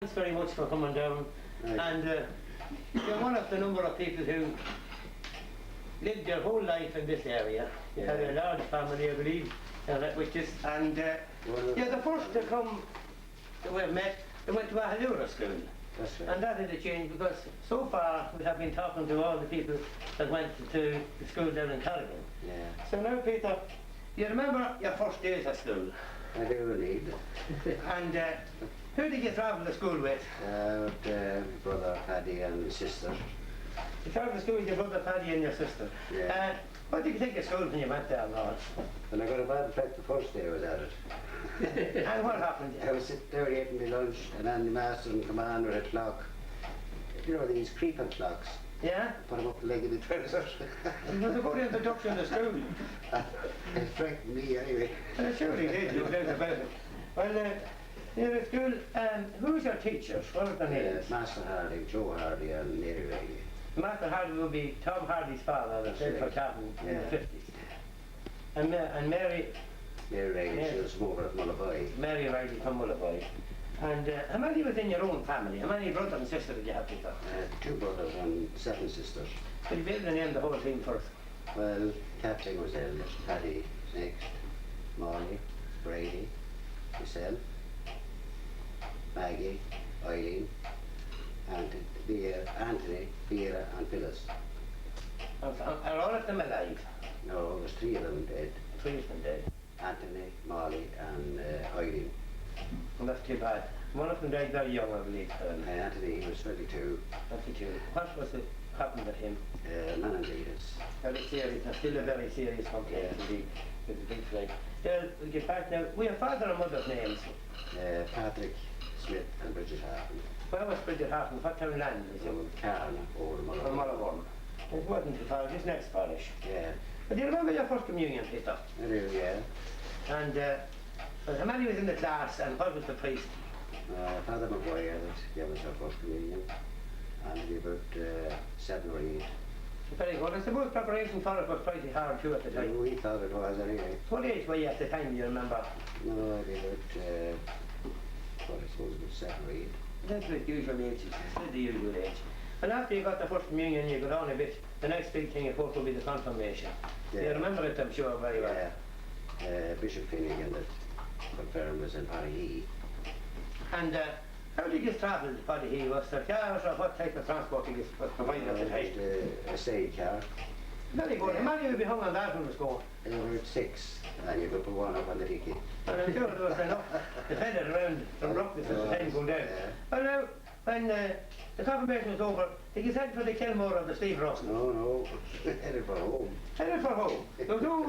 Thanks very much for coming down. Right. And you're one of the number of people who lived their whole life in this area. You had a large family, I believe, which is, and you're the first to come that we've met that went to Ahalura school. That's right. And that had a change because so far we have been talking to all the people that went to the school down in Carrigan. Yeah. So now, Peter, you remember your first days at school? I do indeed. And who did you travel to school with? With brother Paddy and my sister. You travelled to school with your brother Paddy and your sister. Yeah. What did you think of school when you went there, Lord? Well, I got a bad effect the first day I was at it. And what happened? I was sitting there eating my lunch and then the master and commander had a clock. You know these creeping clocks. Yeah? Put them up the leg of the trousers. It was a good introduction to school. It frightened me anyway. Well, it surely did, you doubt about it. Well, you're at school, who's your teachers? What are their names? Master Hardy, Joe Hardy and Mary Riley. Master Hardy will be Tom Hardy's father, that played for Carrigan in the 50s. And Mary Riley, she was from over at Mullaboy. Mary Riley from Mullaboy. And how many within your own family? How many brothers and sisters did you have, Peter? 2 brothers and 7 sisters. Could you be able to name the whole thing first? Well, Captain was eldest, Paddy next, Molly, Brady, myself, Maggie, Eileen, Anthony, Vera and Phyllis. Are all of them alive? No, there's 3 of them dead. 3 of them dead. Anthony, Molly and Eileen. Well, that's too bad. One of them died very young, I believe. Anthony, he was 22. 22. What was it happened to him? Meningitis. Very serious, and still a very serious complaint indeed, with the big flight. We'll get back now. We have father and mother's names. Patrick Smith and Bridget Harton. Where was Bridget Harton? What town land is it? Carn over From Mullaboy. Mullaboy. It wasn't too far, just next parish. Yeah. But do you remember your first communion, Peter? I do, yeah. And how many was in the class and what was the priest? Father McGuire that gave us our first communion. And we about 7 or 8. Very good. I suppose preparation for it was pretty hard too at the time. We thought it was anyway. What age were you at the time, do you remember? No, I'd be about, I suppose about 7 or 8. That's the usual age, it's still the usual age. And after you got the first communion, you got on a bit, the next big thing of course will be the confirmation. Yeah. You remember it, I'm sure, very well. Yeah. Bishop Finnegan that confirmed us in Paddy. And how did you travel to Paddy? Was there cars or what type of transport did you provide at the time? Just a stage car. Very good. How many would be hung on that when it was going? About 6, and you could put one up on the dicky. And I'm sure there was enough defended around from roughness as the time go down. Yeah. Well now, when the confirmation was over, did you head for the Kilmore or the Steve Ross? No, headed for home. Headed for home. There was no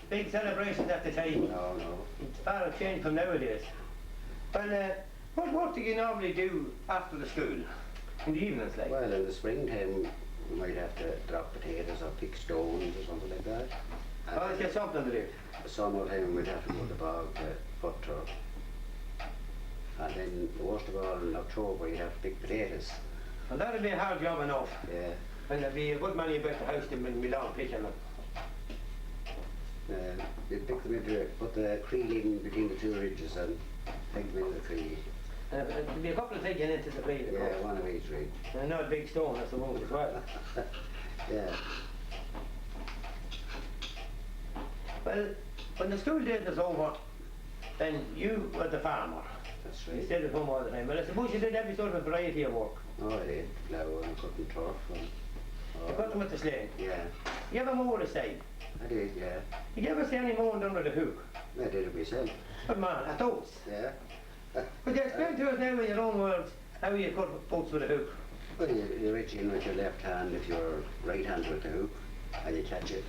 big celebrations at the time. No. It's far a change from nowadays. Well, what work do you normally do after the school? In the evenings, like? Well, in the springtime, we might have to drop potatoes or pick stones or something like that. Oh, it's just something to do. Summertime, we'd have to go to the bog to foot turf. And then, worst of all, in October, you'd have to pick potatoes. And that'd be a hard job enough. Yeah. And there'd be a good many about the house to be long picking them. You'd pick them into it, put the creel in between the 2 ridges and take them into the tree. And there'd be a couple of taken into the tree. Yeah, one of each ridge. And not a big stone, I suppose, as well. Yeah. Well, when the school days was over, then you were the farmer. That's You right. stayed at home all the time. Well, I suppose you did every sort of variety of work. Oh, I did. Plough and cutting turf and... You got them with the slate. Yeah, You ever mow the side? I did, yeah. Did you ever see any mowing done with a hook? I did it myself. Good man, at those. Yeah. Could you explain to us now in your own words how you cut boats with a hook? Well, you reach in with your left hand if you're right hand with the hook, and you catch it.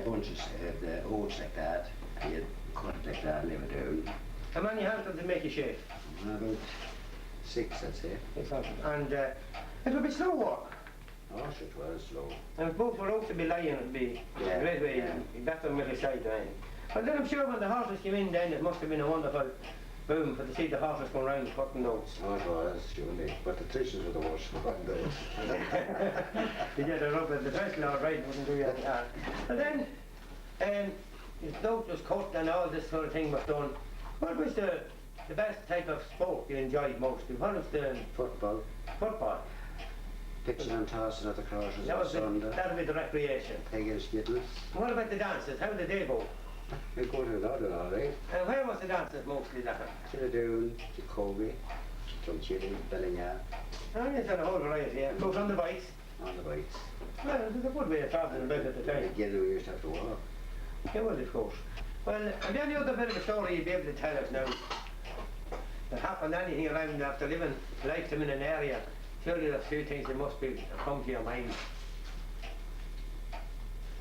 Bunches of the oats like that, and you cut it like that and leave it down. How many hands does it make you shave? About 6, I'd say. And it would be slow work. Oh, shit, was slow. And if both were out to be lying, it'd be a great way. You'd have them with a side line. But then I'm sure when the horses came in then, it must have been a wonderful boom for to see the horses going round cutting those. Oh, it was, surely. But the threshers were the worst one, though. You get a rub at the threshing all right, wouldn't do you any harm. And then, the throat was cut and all this sort of thing was done. What was the the best type of sport you enjoyed mostly? What was the Football, football? pitching and tossing at the crosses That on was Sunday. that would be the recreation. Peg and skittles. What about the dances? How did they go? We go to a lot of all right. And where was the dances mostly that? Chilladoon, Jacoby, Drumchilly, Bellingham, Oh, yes, and a whole variety, yeah. Goes on the bikes. on the bikes. Well, it was a good way of travelling about at the time. Together we used to have to walk. Yeah, well, of course. Well, and any other bit of a story you'd be able to tell us now that happened anything around after living a lifetime in an area? Surely there's a few things that must be come to your mind.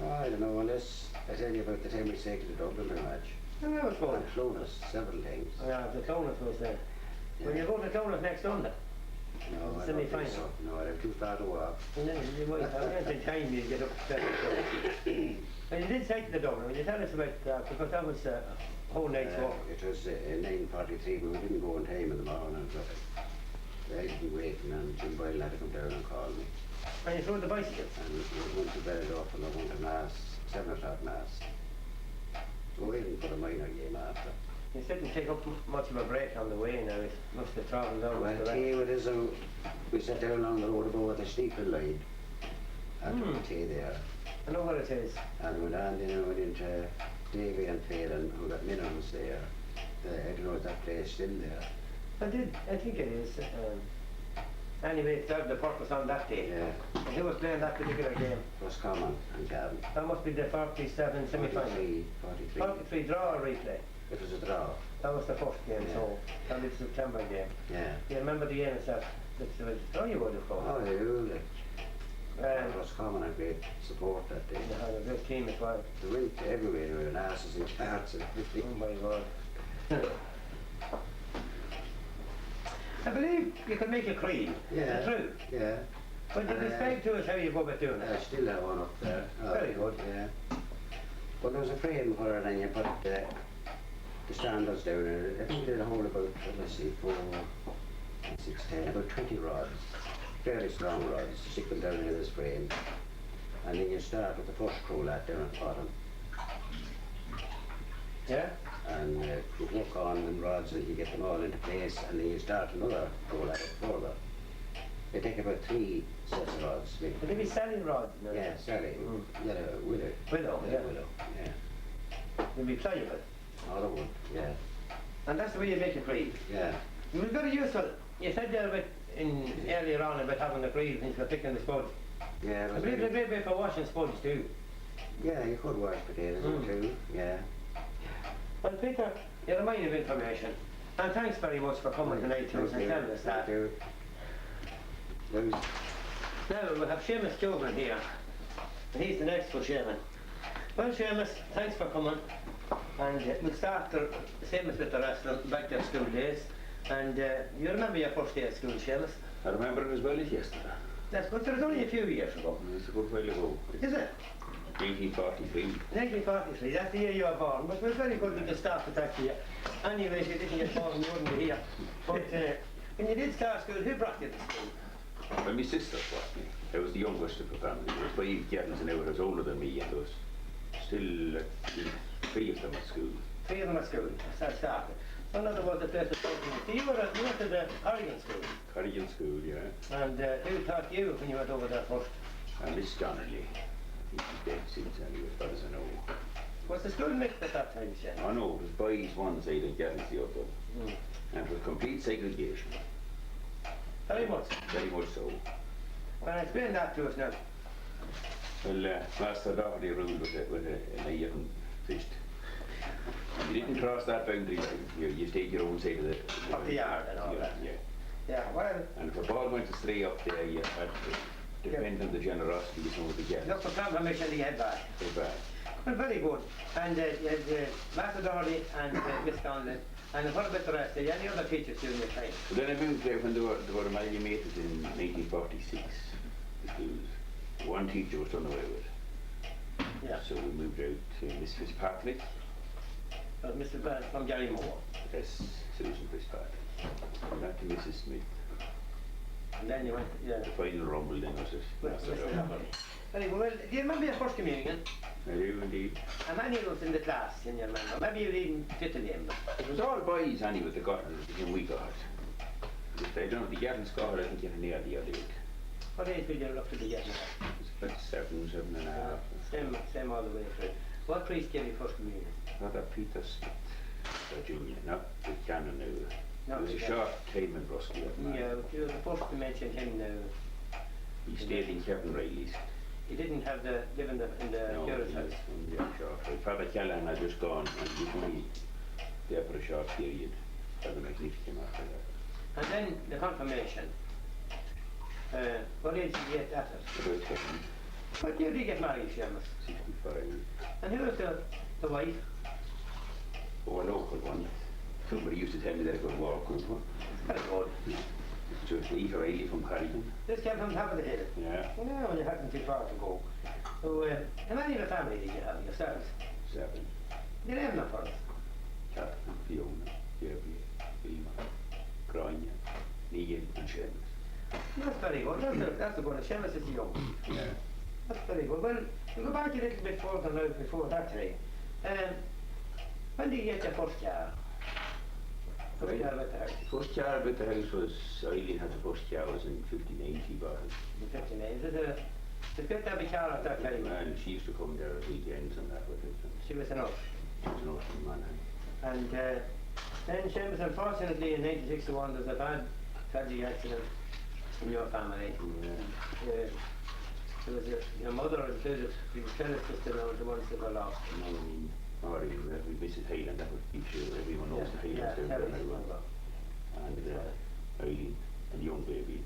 Oh, I don't know, unless I tell you about the time we cycled to Dublin very much. And that was fun. And flown us several times. Yeah, the Clonus was there. When you go to Clonus next Sunday, No, I don't semi-final. think so. No, I'm too far to walk. and then you might have any time you get up to and you did say to the Dublin, will you tell us about that? Because that was a whole night's walk. It was 9:43, but we didn't go on time in the morning. So I didn't wait, and Jim Boyle had to come down and call me. And you rode the bicycle. And we went to bed off and I went to Mass, 7 o'clock Mass. So we didn't put a minor game after. You didn't take up much of a break on the way now. It must have travelled down Well, with the tea with us, we sat down on the road above the steeple line. And took tea there. I know what it is. And we landed and went into Davy and Phelan, who got minnows there. I don't know if that place is still there. I think it is. Anyway, it served the purpose on that day. Yeah, And who was playing that particular game? Roscommon and Cavan. That must be the 47 semi-final. 43. 43 draw or replay? It was a draw. That was the first game, Yeah. so that was the September game. Yeah. Do you remember the game itself? Oh, you would of course. Oh, they do. Um, Roscommon had great support that day. they had a good team as well. They went everywhere, they were in asses and carts and Oh everything. my God. I believe you can make a cream. Is Yeah. that true? Yeah. But you describe to us how you go about doing I it. still have one up there. Very good. Yeah. Well, there was a frame for it and you put the standards down in it. I think they'd hold about, let's see, 4, 6, 10, about 20 rods. Fairly strong rods. Stick them down in this frame. And then you start with the first crawlat down at the bottom. Yeah? And you work on them rods and you get them all into place and then you start another crawlat further. They take about 3 sets of rods. maybe. Would they be selling rods? No? Yeah, Sally. Mm. Yeah, willow. Willow, yeah. Willow, yeah. They'd be pliable. Other wood, yeah. And that's the way you make a cream. Yeah. It was very useful. You said there about earlier on about having the cream and for picking the spuds. Yeah, it I was believe it's a very- great way for washing spuds too. yeah, you could wash potatoes Mm. too, yeah. Well, Peter, you're a mine of information. And thanks very much for coming tonight to us and telling us that. Thank you. Those- Now we have Seamus Gilman here, and he's the next for Seamus. Well, Seamus, thanks for coming, and we'll start the same as with the rest of them, back to school days. And you remember your first day at school, Seamus? I remember it as well as yesterday. That's good, it was only a few years ago. It's a good while ago. Is it? 1843. 1943, that's the year you were born, but it was very good we could start with that year. Anyway, if you didn't get born, you wouldn't be here. But when you did start school, who brought you to school? Well, my sister brought me. I was the youngest of the family. There was 5 girls and they were older than me, and there was still 3 of them at school. 3 of them at school, so that started. So in other words, the place was open. So you went to the Carrigan school, Carrigan school, yeah. and who taught you when you went over there first? And Miss Donnelly. I think she's dead since anyway, as far as I know. Was the school mixed at that time, Shane? I know, it was boys one side and girls the other. Mm. And it was complete segregation. Very much. Very much so. Well, explain that to us now. Well, Master Doherty ruled with an iron fist. And you didn't cross that boundary, you stayed your own side Of the yard and all yeah, that. Yeah. Yeah, well, And if a ball went astray up there, you had to depend on the generosity of some of the girls. look for confirmation to get back. So bad. Well, very good. And you had Master Doherty and Miss Conlon. And what about the rest? Did any other teachers during your time? But then I moved there when they were amalgamated in 1946, the schools. One teacher was done away with. Yeah. So we moved out to Miss Fitzpatrick. Mr. Byrne from Gary Moore. That's Susan Fitzpatrick. And that to Mrs. Smith. And then you went, yeah. The final rumble then was it. With Master Mr. Doherty. Doherty. Very good. Well, do you remember your first communion? I do indeed. And many of us in the class, in your remember, maybe you didn't fit the name, but It was all boys anyway that got it, and we got it. If they don't, the girls got it, I think you near the other age. what age will you look to be getting it? It's about 7.5. Same all the way through. What priest gave you first communion? Not that Peter Smith, the junior, not the canon now. No, It was a the short time in Bruskey. Yeah, you were the first to mention him now. He stayed in Kevin Riley's. He didn't have the live in the No, Euros he house. was in the short. Father Callahan had just gone and he was only there for a short period. Father McNiff came after that. And then the confirmation. What age did you get at it? About 10, What year did you get married, Seamus? 65. And who was the wife? Oh, a local one. Somebody used to tell me that I could walk with one. Very good. Just Eva Riley from Carrigan. This came from top of the hill. Yeah, Yeah, well, you hadn't too far to go. So, how many of the family did you have yourselves? 7. Did you have enough for us? Catherine, Fiona, Debbie, Vilma, Grania, Neil and Seamus. That's very good. That's the good. Seamus is young. Yeah. That's very good. Well, we'll go back a little bit further now before that time. When did you get your first car? First car at the house? First car about the house was, Eileen had the first car was in 59, she bought it. In 59. Is it good to have a car at that time? And she used to come there at weekends and that with it. And She was enough. she was an awesome man. And then Seamus, unfortunately in 1961 there was a bad tragic accident in your family. Yeah. There was your mother included, your fellow sister now, the ones that were lost. Maureen, we Mrs. Hayland, that would be sure everyone knows the Haylands down there very well. And Eileen and young baby.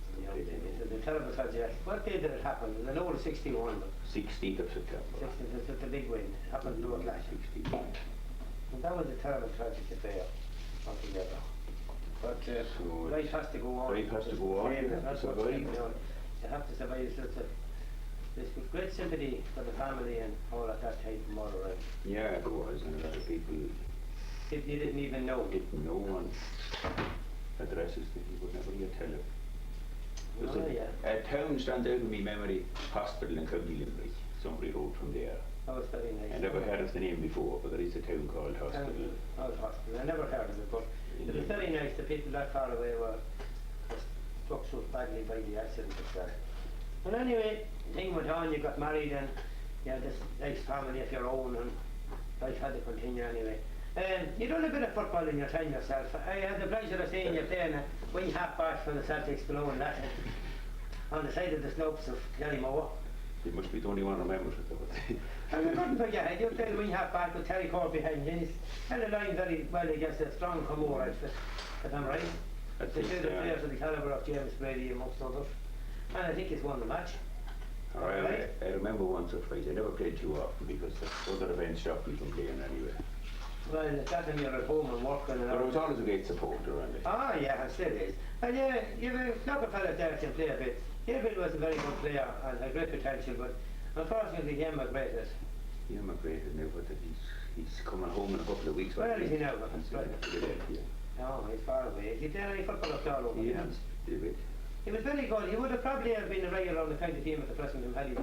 The terrible tragic accident. What day did it happen? I know it was 61, but 16th of September. 60, it's a big wind. It happened to a flash. 16th. And that was a terrible tragic affair altogether. But So life has to go on. life has to go on, Yeah, you have to that's what's survive. happening on. You have to survive. So there's great sympathy for the family and all at that time from all around. Yeah, it was, and a lot of people If you didn't even know. didn't know one addresses that you would never get tell it. There's Oh, yeah. a town stands out in my memory, hospital in County Limerick. Somebody wrote from there. That was very nice. I never heard of the name before, but there is a town called Hospital. Oh, hospital. I never heard of it, but it was very nice. The people that far away were struck so badly by the accident itself. Well, anyway, thing went on. You got married and you had this nice family of your own, and life had to continue anyway. You done a bit of football in your time yourself. I had the pleasure of seeing you playing a wing half-back for the Celtics below and that on the side of the slopes of Gallymore. You must be the only one who remembers it though. And I couldn't forget, you played wing half-back with Terry Cole behind you. He's held the line very well against a strong Comore outfit, if I'm right. That's They it, should have players of the calibre of James Brady amongst others. And I think he's won the match. I remember once or twice. I never played too often because the other events stopped me from playing anyway. Well, it's that when you're at home and working and But I all. was always a great supporter around it. Ah, yeah, it still is. And yeah, you've a lot of fellas there that can play a bit. Gabriel was a very good player and had great potential, but unfortunately he emigrated. He emigrated now, but he's coming home in a couple of weeks. Where is he now? And so, Right. yeah. No, he's far away. Is he playing any football up all over? He has, did a bit. He was very good. He would have probably have been a regular on the county team at the present time had he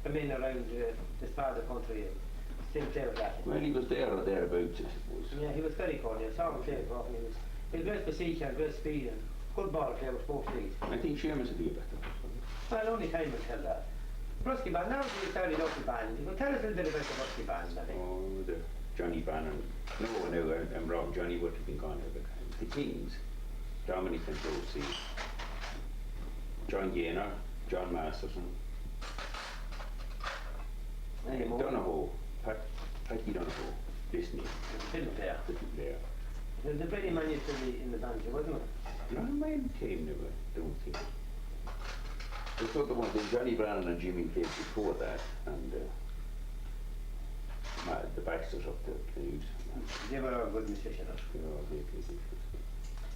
remained around this part of the country and still play with that. Well, he was there or thereabouts, I suppose. Yeah, he was very good. I saw him play for him. He was great physique and great speed and good ball player with both feet. I think Seamus would be a better. Well, only time will tell that. Bruskey band, now we started local band. You can tell us a little bit about the Bruskey band, I think. Oh, the Johnny Bannon. No, I'm wrong. Johnny would have been gone at the time. The Kings, Dominic and Josie, John Gaynor, John Masterson, Any more? Donohoe, Patty Donohoe, Disney, Fiddle player. the player. The Brady man used to be in the band, wasn't it? John Main came now, I don't think. I thought the ones that Johnny Brannon and Jimmy played before that, and the Baxters up the Cleves. They were all good musicians. You know, they played.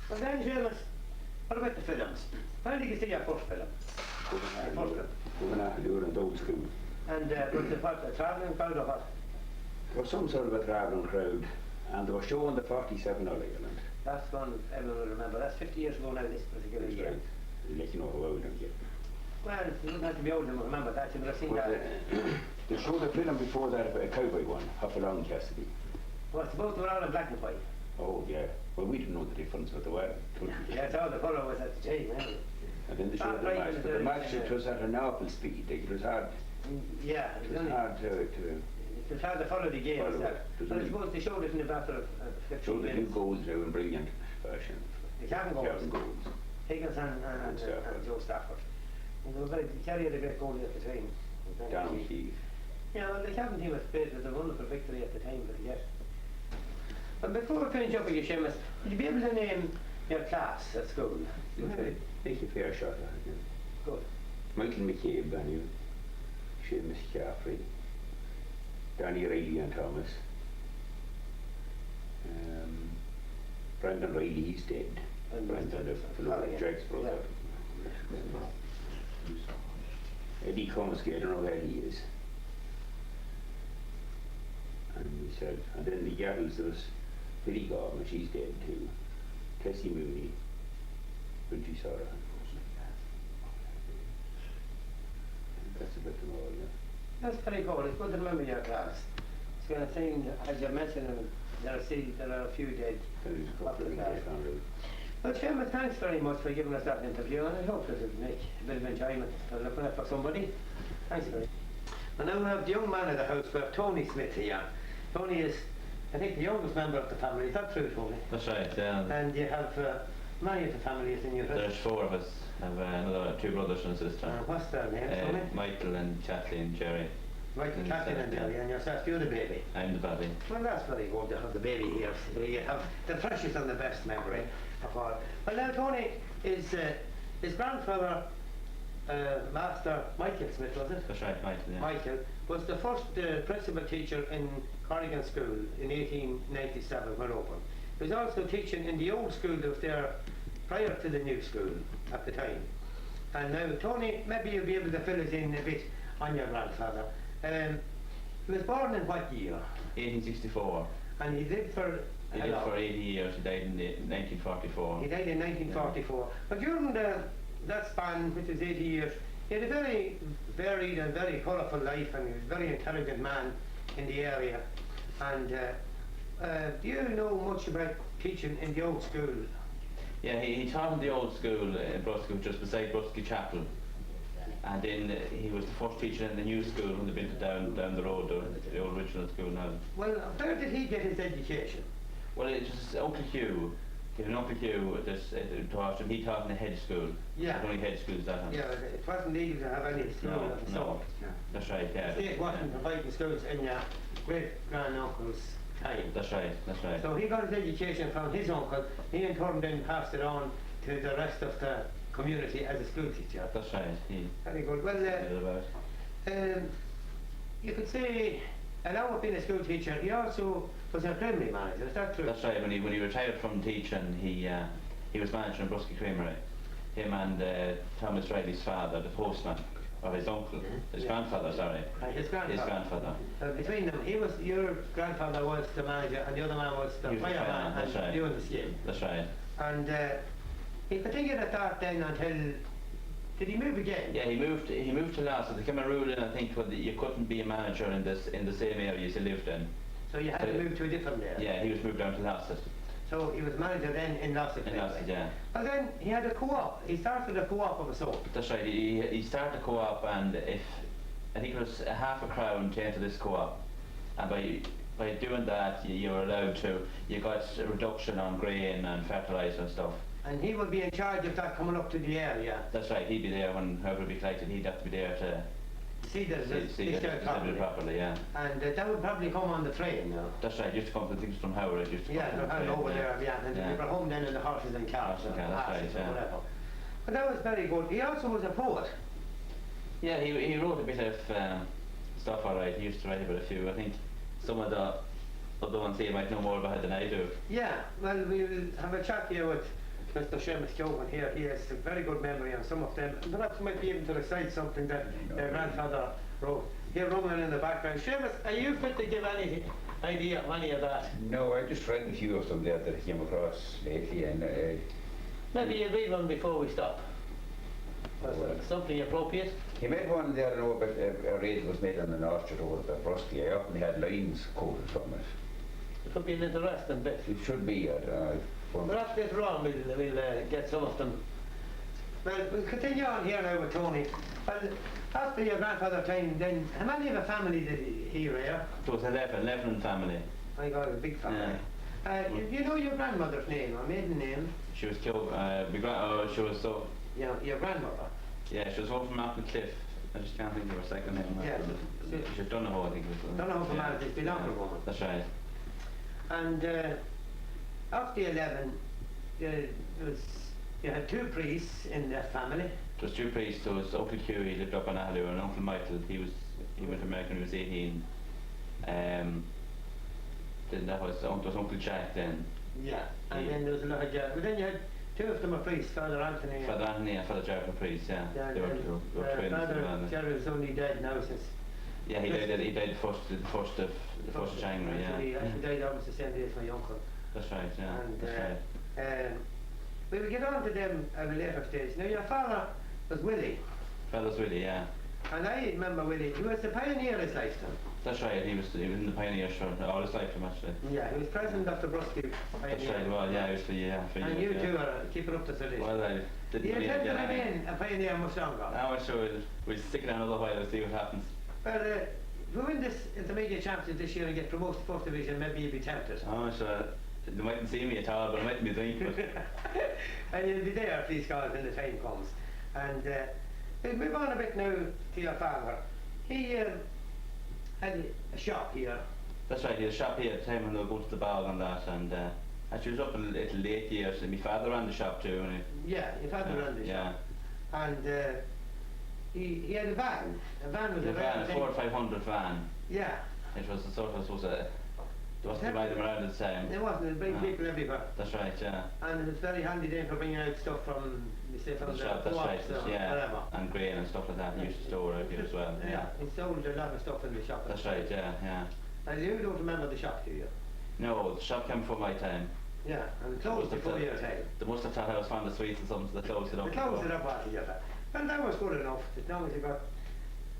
Well then, Seamus, what about the films? When did you see your first film? Copenhagen and old school. And was it what, a travelling crowd or what? There was some sort of a travelling crowd, and they were showing the 47 All Ireland. That's one everyone will remember. That's 50 years ago now, this particular That's year. right. They let you know how old I'm getting. Well, you wouldn't have to be old to remember that. You would have seen But, that They showed a film before that, a cowboy one, half along Cassidy. What's both were all in black and white. Oh yeah, well we didn't know the difference what they were. Yeah, that's all the colour was at the time, anyway. And then they showed the match, but the match it was at an awful speed, like, it was hard, Yeah, it was hard to it was hard to follow the game. follow But it. It was I only- suppose they showed it in about 15 showed the new minutes. goals now in brilliant fashion. The Carrigan Carrigan goals. goals. Higgins and Stafford. Joe Stafford. And they were very, Kerry had a great goal at the time. Down Keith. Yeah, well, the Cavan team was great. It was a wonderful victory at the time for the get. But before we finish up with you, Seamus, would you be able to name your class at school? Okay, take a fair shot at it. Yeah. Good. Michael McCabe, anyway. Seamus Caffrey. Danny Riley and Thomas. Brandon Riley, he's dead. Brandon, the fellow that Jack's brother. Eddie Comiskey, I don't know where he is. And we said, and then the Gattles, there was Billy Gordon, she's dead too. Tessie Mooney, when she saw her. That's about them all, yeah. That's very good. It's good to remember your class. It's going to seem, as you mentioned, there are a few dead. There was a couple of them that found out. Well, Seamus, thanks very much for giving us that interview, and I hope that it'll make a bit of enjoyment for looking at for somebody. Thanks very much. And now we have the young man of the house, we have Tony Smith here. Tony is, I think, the youngest member of the family. Is that true, Tony? That's right, yeah. And you have many of the families in your house. There's four of us. I have another two brothers and a sister. What's their names, Tony? Michael and Kathleen, Jerry. Michael, Kathleen and Terry, and yourself, you're the baby. I'm the baby. Well, that's very good to have the baby here. So you have the freshest and the best memory of all. Well, now Tony is his grandfather, Master Michael Smith, was it? That's right, Michael, yeah. Michael was the first principal teacher in Carrigan School in 1897 when opened. He was also teaching in the old school that was there prior to the new school at the time. And now, Tony, maybe you'll be able to fill us in a bit on your grandfather. He was born in what year? 1864. And he lived for He how lived long? for 80 years. He died in 1944. He died in 1944. But during that span, which is 80 years, he had a very varied and very colourful life, and he was a very intelligent man in the area. And do you know much about teaching in the old school? Yeah, he taught in the old school in Bruskey, just beside Bruskey Chapel. And then he was the first teacher in the new school when they built it down the road, the old original school now. Well, where did he get his education? Well, it was Uncle Hugh. He had an Uncle Hugh taught him. He taught in the head school. Yeah. There's only head schools that time. Yeah, it wasn't easy to have any school No, of the no. sort. That's right, yeah. The state wasn't providing schools in your great-granduncle's time. That's right, that's right. So he got his education from his uncle. He in turn then passed it on to the rest of the community as a school teacher. That's right. He Very good. Well, did about. you could say, along with being a school teacher, he also was a creamery manager. Is that true? That's right. When he retired from teaching, he was manager in Bruskey Creamery. Him and Thomas Riley's father, the postman, or his uncle, his grandfather, sorry. His grandfather. His grandfather. Between them, your grandfather was the manager, and the other man was the He was the fireman, fireman, that's and right. you in the scheme. That's right. And he continued at that then until. Did he move again? Yeah, he moved to Lassa. They came a rule in, I think, that you couldn't be a manager in the same area as you lived in. So you had to move to a different area? Yeah, he was moved down to Lassa. So he was manager then in Lassa. In Lassa, yeah. And then he had a co-op. He started a co-op of a sort. That's right. He started a co-op, and I think it was a £0.50 to enter this co-op, and by doing that, you were allowed to. You got a reduction on grain and fertiliser and stuff. And he would be in charge of that coming up to the area. That's right. He'd be there when whoever would be collected. He'd have to be there to See that it's see dished that out it's properly. delivered properly. Yeah. And that would probably come on the train now. That's right. Used to come from things from Howard. Used to Yeah, come from the and train, over yeah. there, yeah. And Yeah. you were home then in the horses and cars. Horses and or cars, that's asses right, or yeah. whatever. But that was very good. He also was a poet. Yeah, he wrote a bit of stuff. All right. He used to write about a few. I think some of the other ones here might know more about it than I do. Yeah, well, we will have a chat here with Mr. Seamus Cowan here. He has a very good memory on some of them. And perhaps he might be able to recite something that their grandfather wrote. Here, rumbling in the background. Seamus, are you fit to give any idea of any of that? No, I just read a few of them there that I came across lately, and Maybe you read one before we stop. Something appropriate? He made one the other know about a raid was made on the North Road at Bruskey. I often had lines quoted from it. It could be an interesting bit. It should be, I don't know. Perhaps later on we'll get some of them. Well, we'll continue on here now with Tony. Well, after your grandfather time, then how many of a family did he rear? It was 11 family. I got a big family. You know your grandmother's name, or maiden name? She was killed, she was so, Your grandmother? yeah, she was one from Mountain Cliff. I just can't think of her second name. Yeah. She's Donahoe, I think it was. Donahoe from Ireland, it's belonged to a woman. That's right. And after 11, you had 2 priests in that family. There was 2 priests. There was Uncle Q, he lived up in Ahalua, and Uncle Michael, he went to America when he was 18. Then there was Uncle Jack then. Yeah. And then there was another Jack. But then you had 2 of them are priests, Father Anthony. Father Anthony and Father Jack were priests, yeah. They were twins. Father Jared is only dead now since. Yeah, he died the first of January, yeah. He died almost the same day as my uncle. That's right, yeah. And That's right. we will get on to them at a later stage. Now your father was Willie. Father's Willie, yeah. And I remember Willie, he was the pioneer of his lifetime. That's right, he was in the Pioneers for all his lifetime actually. Yeah, he was president of the Bruskey Pioneer. That's right, well, yeah, he was for And you two are keeping up the tradition. Well, I didn't You really intend to get remain a pioneer much longer? Now I'm sure we'll stick it out another while and see what happens. Well, if we win this intermediate championship this year and get promoted to 4th division, maybe you'll be tempted. Oh, sure. They mightn't see me at all, but I might be doing it. And you'll be there, please God, when the time comes. And we'll move on a bit now to your father. He had a shop here. That's right, he had a shop here at the time when they were going to the bog and that, and actually it was up in the little late years, and my father ran the shop too. And Yeah, your father ran the shop. And he had a van. A van was a a van, a rare Ford thing. 500 van. Yeah. It was a sort of, there wasn't to ride them around at the time. There wasn't, it bring people everywhere. That's right, yeah. And it's very handy then for bringing out stuff from, you say, from The the shop, that's right, co-ops or yeah. whatever. And grain and stuff like that, he used to store out here as well, yeah. He sold a lot of stuff in the shop. That's right, yeah, yeah. And you don't remember the shop, do you? No, the shop came before my time. Yeah, and it closed before your time. They must have thought I was fond of sweets and something, so they closed it up. They closed it up altogether. And that was good enough, as long as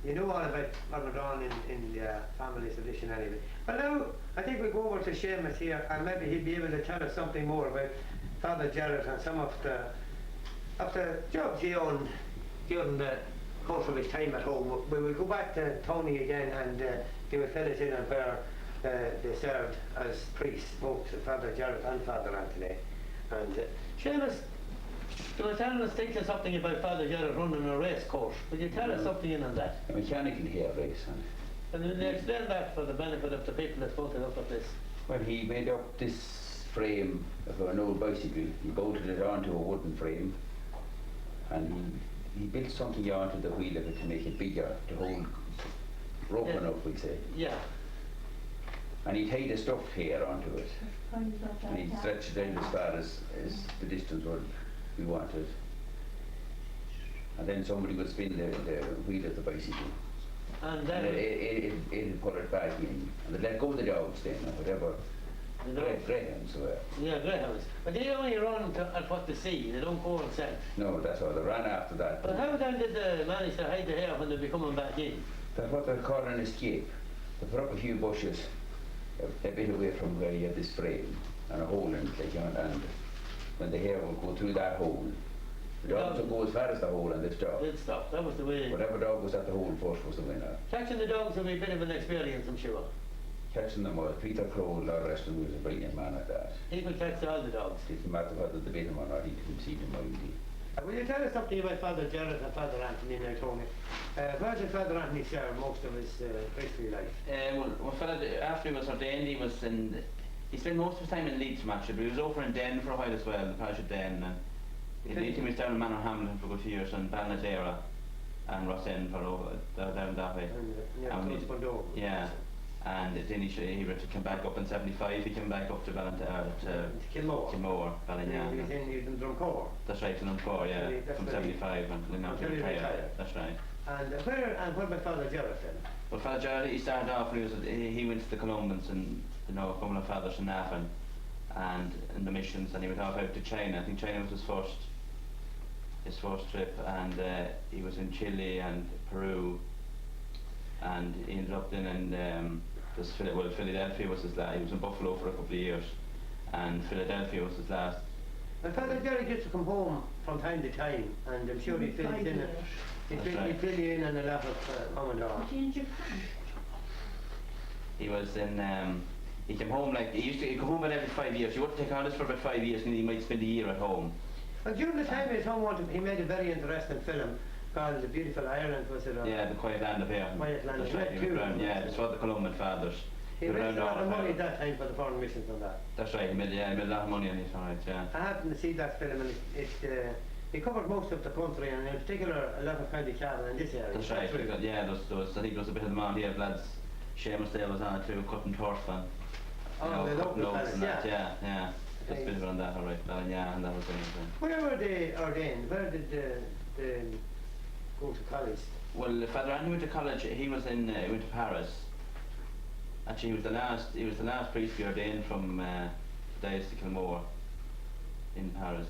you know all about what went on in the family tradition anyway. But now, I think we'll go over to Seamus here, and maybe he'll be able to tell us something more about Father Jarrett and some of the jobs he owned during the course of his time at home. We will go back to Tony again, and he will fill us in on where they served as priests, both Father Jarrett and Father Anthony. And Seamus, you were telling us thinking something about Father Jarrett running a race course. Would you tell us something in on that? A mechanical hair race. And will you explain that for the benefit of the people that's going to look at this? Well, he made up this frame of an old bicycle. He bolted it onto a wooden frame, and he built something onto the wheel of it to make it bigger, to hold rope enough, we say. Yeah. And he tied a stuffed hair onto it, and he stretched it out as far as the distance would be wanted. And then somebody would spin the wheel of the bicycle. And then It'd put it back in. And they'd let go of the dogs then, or whatever. Greyhounds were. Yeah, greyhounds. But they only run at what they see, they don't go and sell. No, that's all. They ran after that. But how then did they manage to hide the hair when they'd be coming back in? That's what they're calling an escape. They put up a few bushes a bit away from where you had this frame and a hole in it, like, and when the hair would go through that hole, the dogs would go as far as the hole and they'd stop. They'd stop, that was the way. Whatever dog was at the hole first was the winner. Catching the dogs would be a bit of an experience, I'm sure. Catching them was Peter Crowe, Lord Reston, was a brilliant man at that. He could catch all the dogs. Didn't matter whether they bit him or not, he didn't see them mildly. Will you tell us something about Father Jarrett and Father Anthony now, Tony? Where did Father Anthony serve most of his priestly life? After he was ordained, he spent most of his time in Leeds actually, but he was over in Den for a while as well, the parish of Den. In Leeds he was down in Manor Hamilton for a good few years, and Balladera and Rossend for down that way. Yeah. And then he came back up in 75, he came back up to Kilmore, Ballinyan. He was in Drumcore. That's right, in Drumcore, yeah, from 75 until now he retired. That's right. And what about Father Jarrett then? Well, Father Jarrett, he started off when he went to the Columbans and, a couple of fathers in Navan and in the missions, and he went off out to China. I think China was his first his first trip, and he was in Chile and Peru, and he ended up then in Philadelphia was his last. He was in Buffalo for a couple of years, and Philadelphia was his last. And Father Jerry used to come home from time to time, and I'm sure he fills in it. He fill you in on a lot of mum and dad. He was in. He came home like he come home about every 5 years. He wouldn't take holidays for about 5 years, and he might spend a year at home. And during the time he was home, he made a very interesting film called The Beautiful Ireland, was it? Yeah, The Quiet Land of Erin. Quiet Land. That's right. He was around, yeah, it's for the Columban Fathers. He raised a lot of money at that time for the foreign missions on that. That's right. He made a lot of money on it. Alright, yeah. I happened to see that film, and he covered most of the country, and in particular a lot of County Cavan in this area. That's right. Yeah, there was, I think there was a bit of the Mount here, lads. Seamus Dale was on it too, cutting turf and. The local fellas, yeah. Just a bit on that, alright. Yeah, and that was anything. Where were they ordained? Where did they go to college? Well, Father Andy went to college. He was in went to Paris. Actually, he was the last priest to be ordained from Diocese of Kilmore in Paris.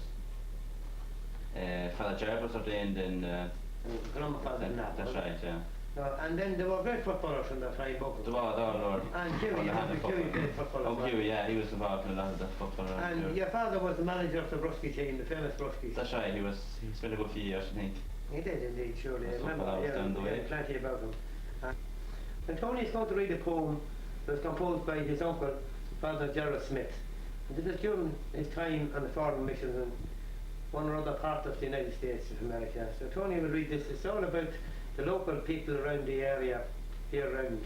Father Jarrett was ordained in. That's right, yeah. No, and then there were great footballers in that time, both. There were, Lord. And Huey played football. Oh, Huey, yeah, he was involved in a lot of the football. And your father was the manager of the Bruskey team, the famous Bruskey. That's right. He spent a good few years, I think. He did indeed, surely. I remember plenty about him. And Tony's going to read a poem that was composed by his uncle, Father Gerald Smith. And this is during his time on the foreign missions in one or other part of the United States of America. So Tony will read this. It's all about the local people around the area, here around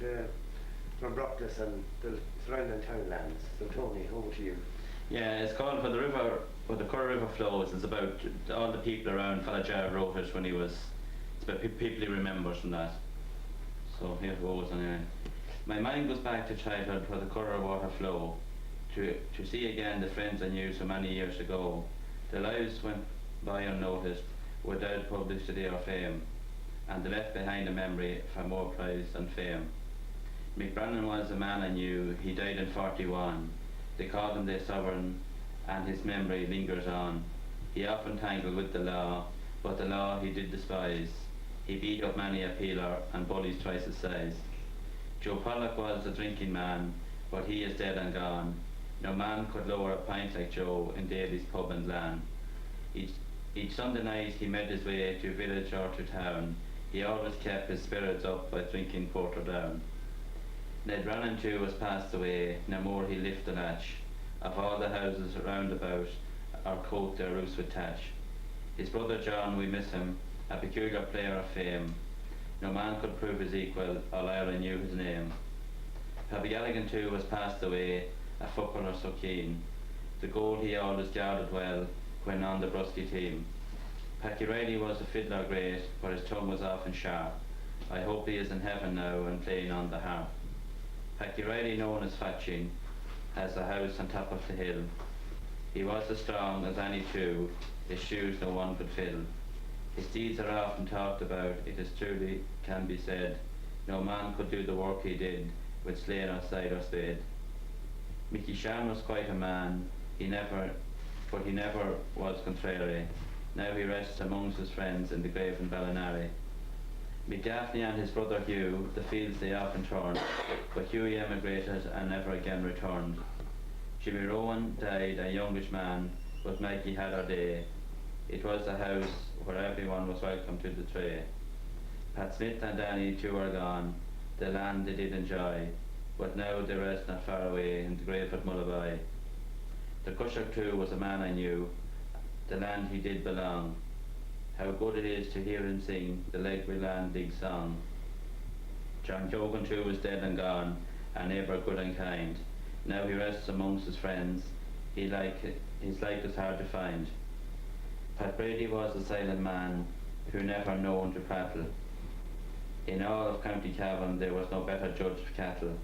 Bruckles and the surrounding townlands. So Tony, over to you. Yeah, it's called For the River, where the Curragh River Flows. It's about all the people around. Father Jarrett wrote it when he was, it's about people he remembers from that. So here it goes anyway. My mind goes back to childhood where the Curragh water flow, to see again the friends I knew so many years ago. Their lives went by unnoticed, without publicity or fame, and they left behind a memory for more prize than fame. Mick Brannan was a man I knew. He died in 41. They called him the Sovereign, and his memory lingers on. He often tangled with the law, but the law he did despise. He beat up many a peeler and bullies twice his size. Joe Pollock was a drinking man, but he is dead and gone. No man could lower a pint like Joe in Daly's pub and lan. Each Sunday night he made his way to village or to town. He always kept his spirits up by drinking porter down. Ned Brannan too was passed away, no more he lift the latch of all the houses round about, or coat their roofs with thatch. His brother John, we miss him, a peculiar player of fame. No man could prove his equal, all Ireland knew his name. Carrigan too was passed away, a footballer so keen. The goal he always guarded well when on the Bruskey team. Packy Riley was a fiddler great, but his tongue was often sharp. I hope he is in heaven now and playing on the harp. Packy Riley, known as Fatching, has a house on top of the hill. He was as strong as any two, his shoes no one could fill. His deeds are often talked about, it is truly can be said, no man could do the work he did with sling or scythe or spade. Mickey Shan was quite a man, but he never was contrary. Now he rests amongst his friends in the grave in Ballinary. Mick Gaffney and his brother Hugh, the fields they often turned, but Hughie emigrated and never again returned. Jimmy Rowan died a youngish man, but Maggie had her day. It was a house where everyone was welcome to the tray. Pat Smith and Danny too are gone, the land they did enjoy, but now they rest not far away in the grave at Mullaby. The Cushok too was a man I knew, the land he did belong. How good it is to hear him sing the Legway Land Dig song. John Cogan too was dead and gone, and ever good and kind. Now he rests amongst his friends, his like is hard to find. Pat Brady was a silent man, who never known to prattle. In all of County Cavan there was no better judge of cattle.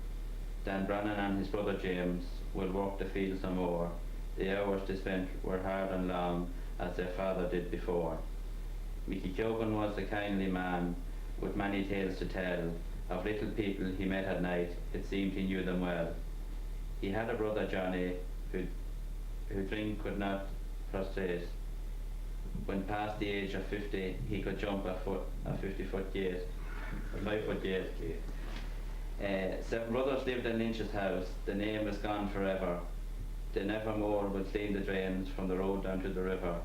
Dan Brannan and his brother James will work the fields no more. The hours they spent were hard and long, as their father did before. Mickey Cogan was a kindly man, with many tales to tell, of little people he met at night, it seemed he knew them well. He had a brother Johnny, who drink could not prostrate, when past the age of 50, he could jump a 50-foot gate, a 5-foot gate. 7 brothers lived in Lynch's house. The name is gone forever. They never more will clean the drains from the road down to the river.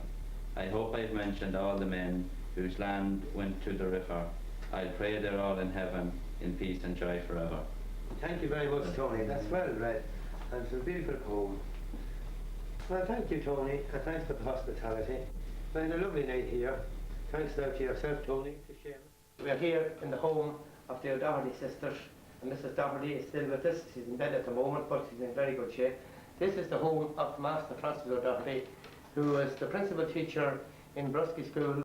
I hope I've mentioned all the men whose land went to the river. I'll pray they're all in heaven, in peace and joy forever. Thank you very much, Tony. That's well read. And it's a beautiful poem. Well, thank you, Tony, and thanks for the hospitality. We had a lovely night here. Thanks now to yourself, Tony, to share. We are here in the home of the O'Doherty sisters, and Mrs. Doherty is still with us. She's in bed at the moment, but she's in very good shape. This is the home of Master Francis O'Doherty, who was the principal teacher in Bruskey School